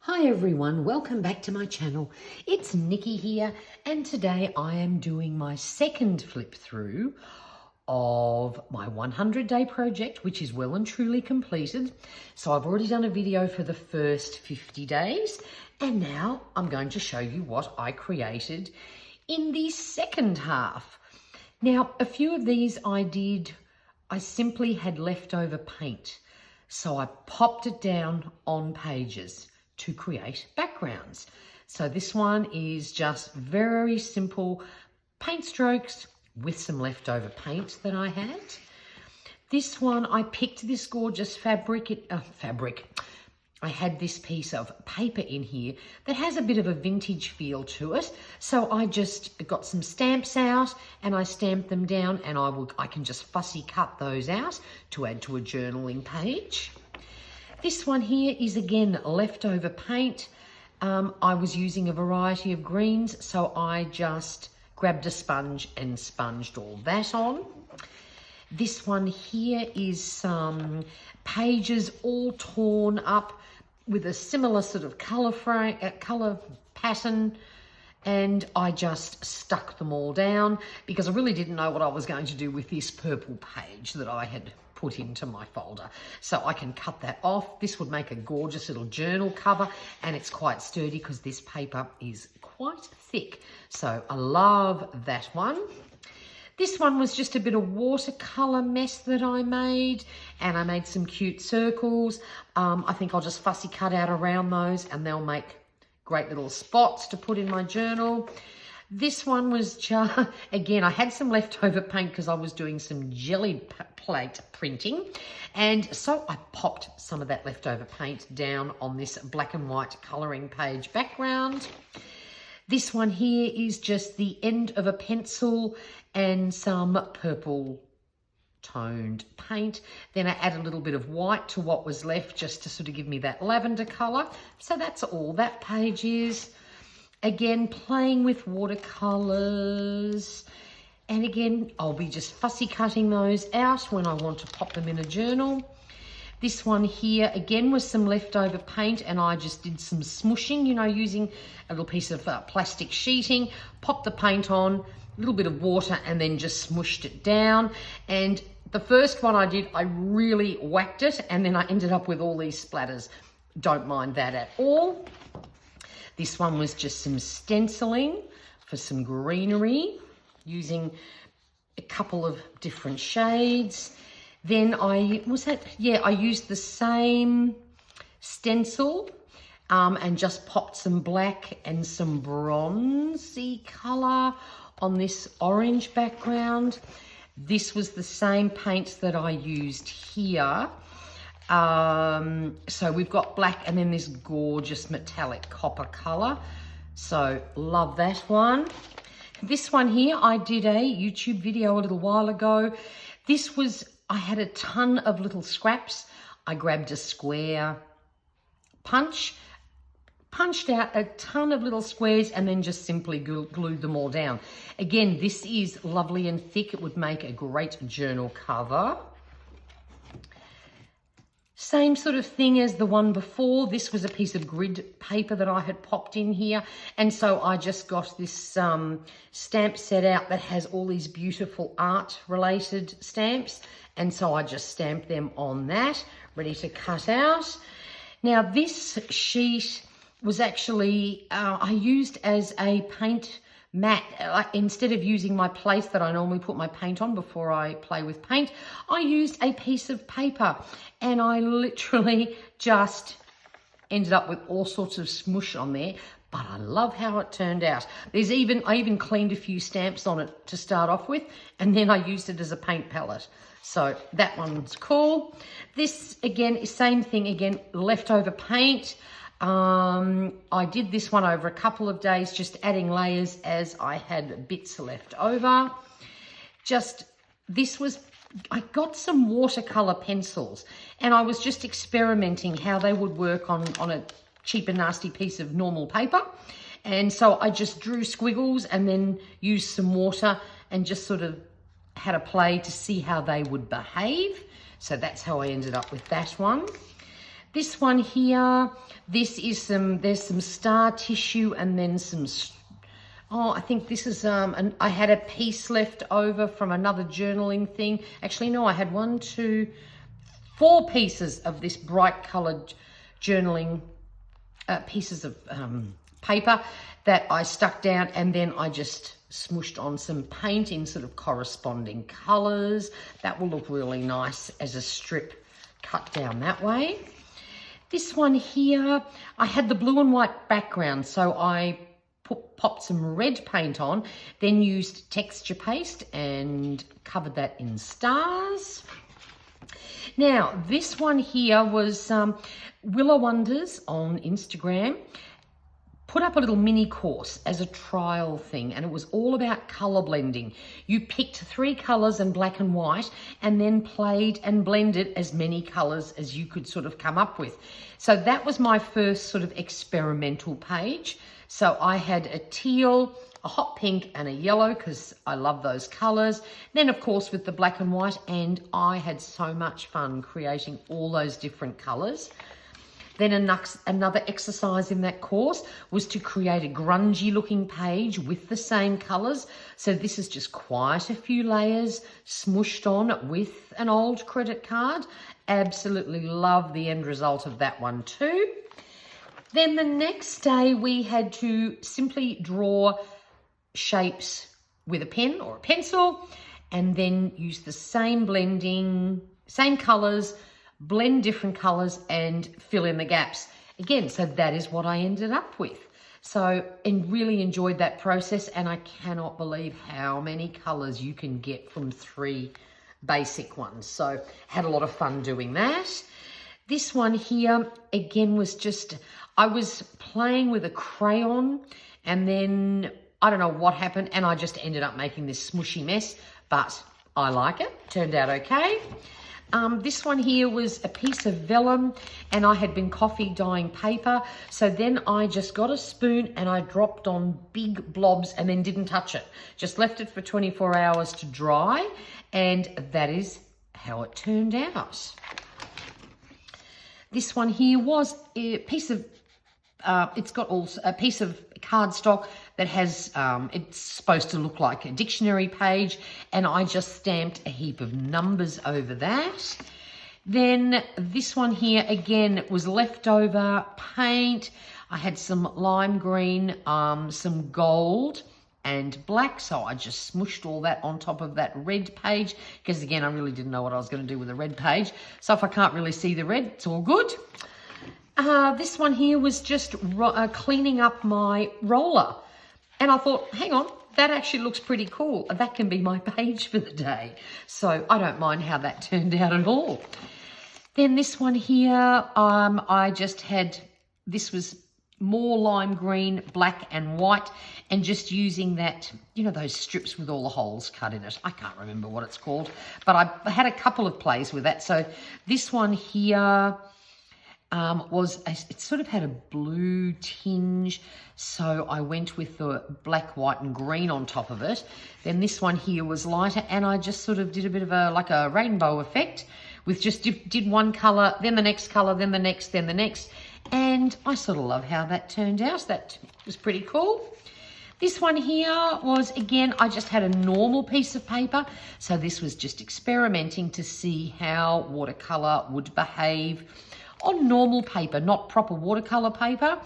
Hi everyone, welcome back to my channel. It's Nikki here, and today I am doing my second flip through of my 100-day project, which is well and truly completed. So I've already done a video for the first 50 days, and now I'm going to show you what I created in the second half. Now, a few of these I simply had leftover paint. So I popped it down on pages to create backgrounds. So this one is just very simple paint strokes with some leftover paint that I had. This one, I picked this gorgeous fabric. I had this piece of paper in here that has a bit of a vintage feel to it. So I just got some stamps out and I stamped them down, and I can just fussy cut those out to add to a journaling page. This one here is again leftover paint. I was using a variety of greens, so I just grabbed a sponge and sponged all that on. This one here is some pages all torn up with a similar sort of colour pattern, and I just stuck them all down because I really didn't know what I was going to do with this purple page that I had put into my folder. So I can cut that off. This would make a gorgeous little journal cover, and it's quite sturdy because this paper is quite thick. So I love that one. This one was just a bit of watercolour mess that I made, and I made some cute circles. I think I'll just fussy cut out around those, and they'll make great little spots to put in my journal. This one was just, again, I had some leftover paint because I was doing some jelly plate printing. And so I popped some of that leftover paint down on this black and white colouring page background. This one here is just the end of a pencil and some purple toned paint. Then I add a little bit of white to what was left just to sort of give me that lavender colour. So that's all that page is. Again, playing with watercolours. And again, I'll be just fussy cutting those out when I want to pop them in a journal. This one here, again, was some leftover paint, and I just did some smushing, you know, using a little piece of plastic sheeting, popped the paint on, a little bit of water, and then just smushed it down. And the first one I did, I really whacked it, and then I ended up with all these splatters. Don't mind that at all. This one was just some stenciling for some greenery, using a couple of different shades. Then I used the same stencil and just popped some black and some bronzy colour on this orange background. This was the same paints that I used here. So we've got black and then this gorgeous metallic copper colour. So love that one. This one here, I did a YouTube video a little while ago. I had a ton of little scraps. I grabbed a square punched out a ton of little squares, and then just simply glued them all down. Again, this is lovely and thick. It would make a great journal cover. Same sort of thing as the one before. This was a piece of grid paper that I had popped in here. And so I just got this stamp set out that has all these beautiful art related stamps. And so I just stamped them on that, ready to cut out. Now this sheet was actually, I used as a paint mat. Instead of using my place that I normally put my paint on before I play with paint, I used a piece of paper, and I literally just ended up with all sorts of smush on there, but I love how it turned out. I even cleaned a few stamps on it to start off with, and then I used it as a paint palette. So that one's cool. This again is same thing, again, leftover paint. I did this one over a couple of days, just adding layers as I had bits left over. I got some watercolor pencils, and I was just experimenting how they would work on a cheap and nasty piece of normal paper. And so I just drew squiggles and then used some water and just sort of had a play to see how they would behave. So that's how I ended up with that one. This one here, this is there's some star tissue and then some, I think this is, I had a piece left over from another journaling thing. Actually, no, I had 4 pieces of this bright colored journaling pieces of paper that I stuck down, and then I just smooshed on some paint in sort of corresponding colors. That will look really nice as a strip cut down that way. This one here, I had the blue and white background, so I popped some red paint on, then used texture paste and covered that in stars. Now, this one here was Willow Wonders on Instagram. Put up a little mini course as a trial thing, and it was all about color blending. You picked 3 colors in black and white and then played and blended as many colors as you could sort of come up with. So that was my first sort of experimental page. So I had a teal, a hot pink and a yellow because I love those colors. Then of course with the black and white, and I had so much fun creating all those different colors. Then another exercise in that course was to create a grungy looking page with the same colors. So this is just quite a few layers smooshed on with an old credit card. Absolutely love the end result of that one too. Then the next day we had to simply draw shapes with a pen or a pencil, and then use the same blending, same colors, blend different colors and fill in the gaps. Again, so that is what I ended up with. So, and really enjoyed that process, and I cannot believe how many colors you can get from 3 basic ones. So had a lot of fun doing that. This one here, again, was just, I was playing with a crayon, and then I don't know what happened, and I just ended up making this smushy mess, but I like it. Turned out okay. This one here was a piece of vellum, and I had been coffee dyeing paper. So then I just got a spoon and I dropped on big blobs and then didn't touch it. Just left it for 24 hours to dry, and that is how it turned out. This one here was a piece of, it's got also a piece of cardstock that has, it's supposed to look like a dictionary page, and I just stamped a heap of numbers over that. Then this one here, again, was leftover paint. I had some lime green, some gold and black, so I just smooshed all that on top of that red page, because again, I really didn't know what I was going to do with a red page. So if I can't really see the red, it's all good. This one here was just cleaning up my roller. And I thought, hang on, that actually looks pretty cool. That can be my page for the day. So I don't mind how that turned out at all. Then this one here, I just had, this was more lime green, black and white, and just using that, you know, those strips with all the holes cut in it. I can't remember what it's called, but I had a couple of plays with that. So this one here, it sort of had a blue tinge, so I went with the black, white and green on top of it. Then this one here was lighter, and I just sort of did a bit of a, like a rainbow effect with just did one colour, then the next colour, then the next, then the next. And I sort of love how that turned out. That was pretty cool. This one here was, again, I just had a normal piece of paper. So this was just experimenting to see how watercolour would behave on normal paper, not proper watercolor paper.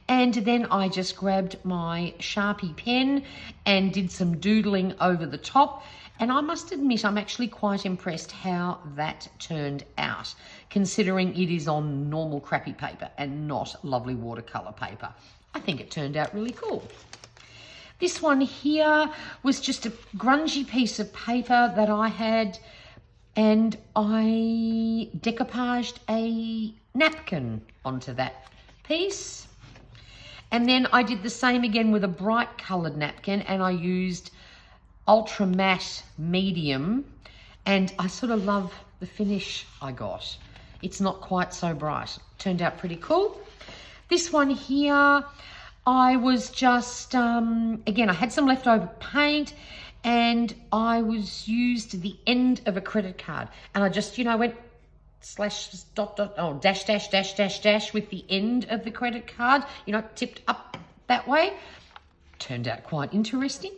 And then I just grabbed my Sharpie pen and did some doodling over the top. And I must admit, I'm actually quite impressed how that turned out, considering it is on normal crappy paper and not lovely watercolor paper. I think it turned out really cool. This one here was just a grungy piece of paper that I had, and I decoupaged a napkin onto that piece. And then I did the same again with a bright coloured napkin, and I used ultra matte medium, and I sort of love the finish I got. It's not quite so bright. Turned out pretty cool. This one here, I was just, again, I had some leftover paint, and I used the end of a credit card, and I just, you know, went slash dot dot, oh, dash dash dash dash dash with the end of the credit card, you know, tipped up that way. Turned out quite interesting.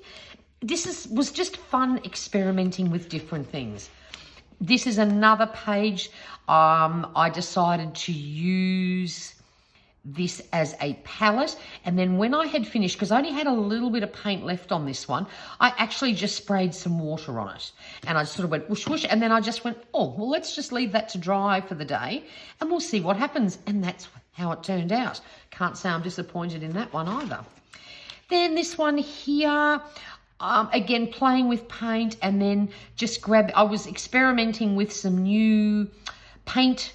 Was just fun experimenting with different things. This is another page. I decided to use this as a palette, and then when I had finished, because I only had a little bit of paint left on this one, I actually just sprayed some water on it, and I sort of went whoosh whoosh, and then I just went, oh well, let's just leave that to dry for the day and we'll see what happens. And that's how it turned out. Can't say I'm disappointed in that one either. Then this one here, again playing with paint, and then just I was experimenting with some new paint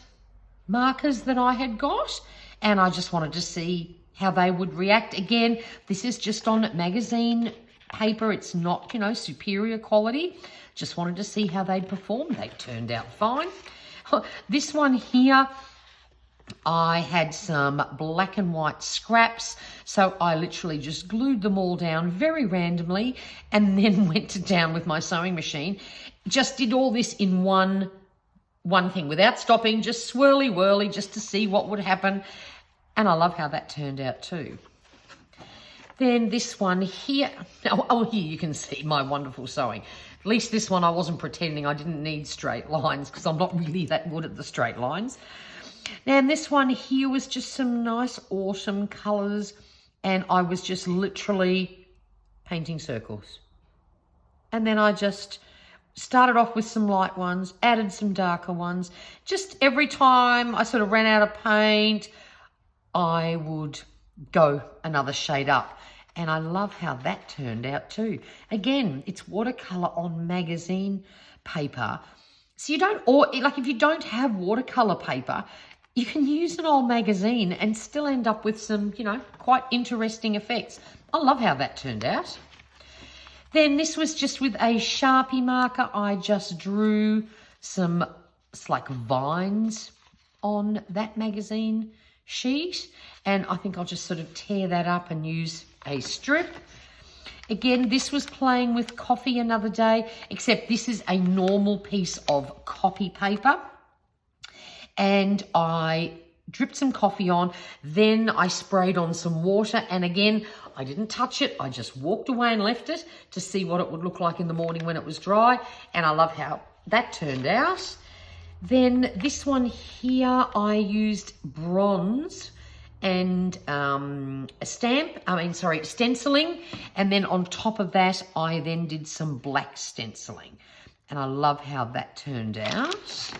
markers that I had got, and I just wanted to see how they would react. Again, this is just on magazine paper. It's not, you know, superior quality. Just wanted to see how they'd perform. They turned out fine. This one here, I had some black and white scraps, so I literally just glued them all down very randomly and then went down with my sewing machine. Just did all this in one thing without stopping, just swirly whirly just to see what would happen. And I love how that turned out too. Then this one here, oh, here you can see my wonderful sewing. At least this one I wasn't pretending I didn't need straight lines, because I'm not really that good at the straight lines. Now this one here was just some nice autumn colours, and I was just literally painting circles. And then I just started off with some light ones, added some darker ones. Just every time I sort of ran out of paint, I would go another shade up. And I love how that turned out too. Again, it's watercolour on magazine paper. So you don't, or like if you don't have watercolour paper, you can use an old magazine and still end up with some, you know, quite interesting effects. I love how that turned out. Then this was just with a Sharpie marker. I just drew some, it's like vines on that magazine sheet. And I think I'll just sort of tear that up and use a strip. Again, this was playing with coffee another day, except this is a normal piece of copy paper. And I dripped some coffee on, then I sprayed on some water, and again, I didn't touch it. I just walked away and left it to see what it would look like in the morning when it was dry, and I love how that turned out. Then this one here, I used bronze and stenciling, and then on top of that, I then did some black stenciling, and I love how that turned out.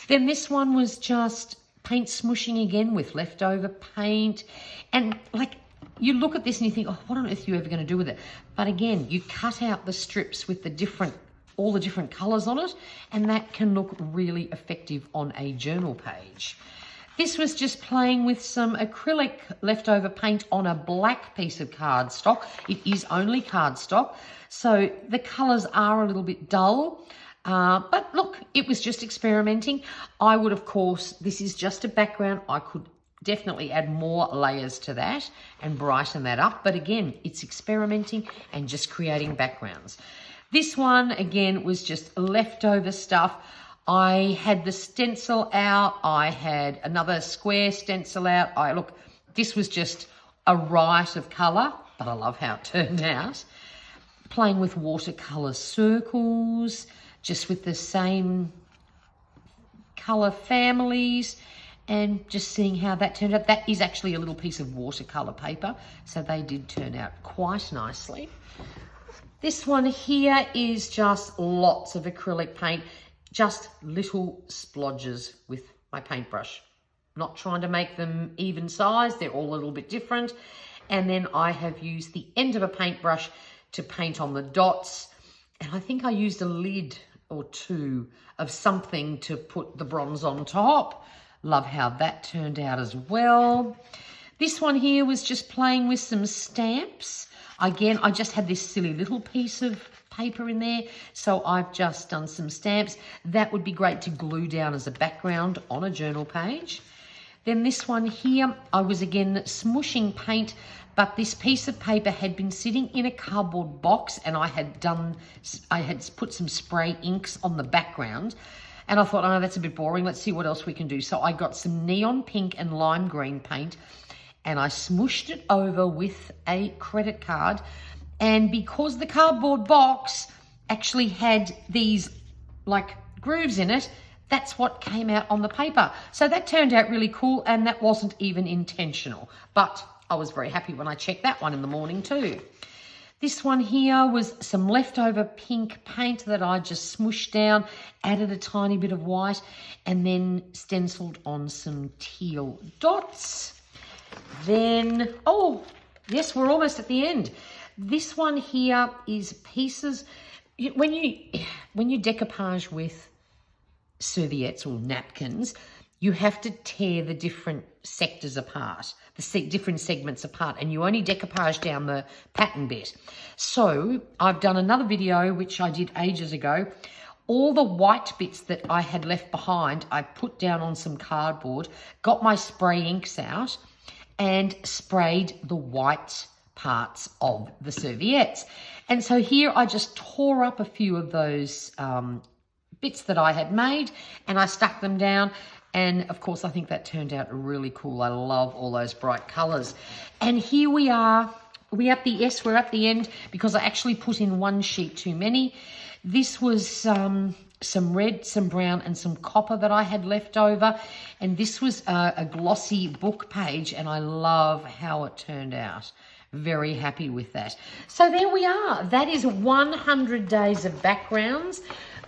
Then this one was just paint smooshing again with leftover paint. And like, you look at this and you think, oh, what on earth are you ever going to do with it? But again, you cut out the strips with all the different colours on it, and that can look really effective on a journal page. This was just playing with some acrylic leftover paint on a black piece of cardstock. It is only cardstock, so the colours are a little bit dull. But look, it was just experimenting. I would, of course, this is just a background. I could definitely add more layers to that and brighten that up. But again, it's experimenting and just creating backgrounds. This one, again, was just leftover stuff. I had the stencil out. I had another square stencil out. Look, this was just a riot of colour, but I love how it turned out. Playing with watercolour circles, just with the same colour families, and just seeing how that turned out. That is actually a little piece of watercolour paper, so they did turn out quite nicely. This one here is just lots of acrylic paint, just little splodges with my paintbrush. Not trying to make them even size, they're all a little bit different. And then I have used the end of a paintbrush to paint on the dots. And I think I used a lid or two of something to put the bronze on top. Love how that turned out as well. This one here was just playing with some stamps. Again, I just had this silly little piece of paper in there, so I've just done some stamps. That would be great to glue down as a background on a journal page. Then this one here, I was again smooshing paint, but this piece of paper had been sitting in a cardboard box, and I had put some spray inks on the background. And I thought, oh, that's a bit boring. Let's see what else we can do. So I got some neon pink and lime green paint and I smooshed it over with a credit card. And because the cardboard box actually had these like grooves in it, that's what came out on the paper. So that turned out really cool, and that wasn't even intentional. But I was very happy when I checked that one in the morning too. This one here was some leftover pink paint that I just smooshed down, added a tiny bit of white, and then stenciled on some teal dots. Then, oh, yes, we're almost at the end. This one here is pieces. When you decoupage with serviettes or napkins, you have to tear the different sectors apart, different segments apart, and you only decoupage down the pattern bit. So I've done another video, which I did ages ago. All the white bits that I had left behind, I put down on some cardboard, got my spray inks out, and sprayed the white parts of the serviettes. And so here I just tore up a few of those bits that I had made, and I stuck them down. And of course, I think that turned out really cool. I love all those bright colors. And here we are. We're at the end because I actually put in one sheet too many. This was some red, some brown, and some copper that I had left over. And this was a glossy book page, and I love how it turned out. Very happy with that. So there we are. That is 100 days of backgrounds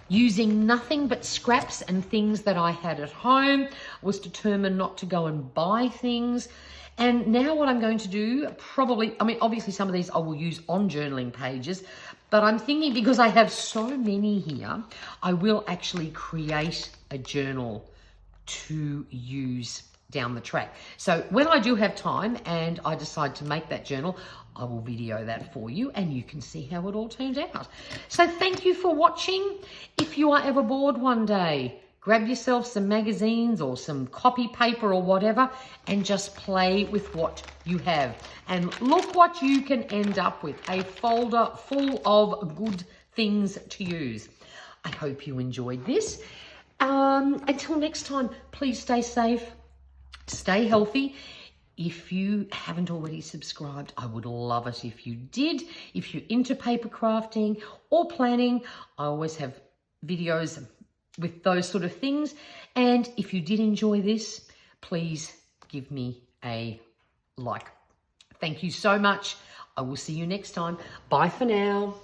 using nothing but scraps and things that I had at home. I was determined not to go and buy things. And now what I'm going to do, obviously some of these I will use on journaling pages, but I'm thinking because I have so many here, I will actually create a journal to use down the track. So when I do have time and I decide to make that journal, I will video that for you and you can see how it all turned out. So thank you for watching. If you are ever bored one day, grab yourself some magazines or some copy paper or whatever and just play with what you have. And look what you can end up with, a folder full of good things to use. I hope you enjoyed this. Until next time, please stay safe, stay healthy. If you haven't already subscribed, I would love it if you did. If you're into paper crafting or planning, I always have videos with those sort of things. And if you did enjoy this, please give me a like. Thank you so much. I will see you next time. Bye for now.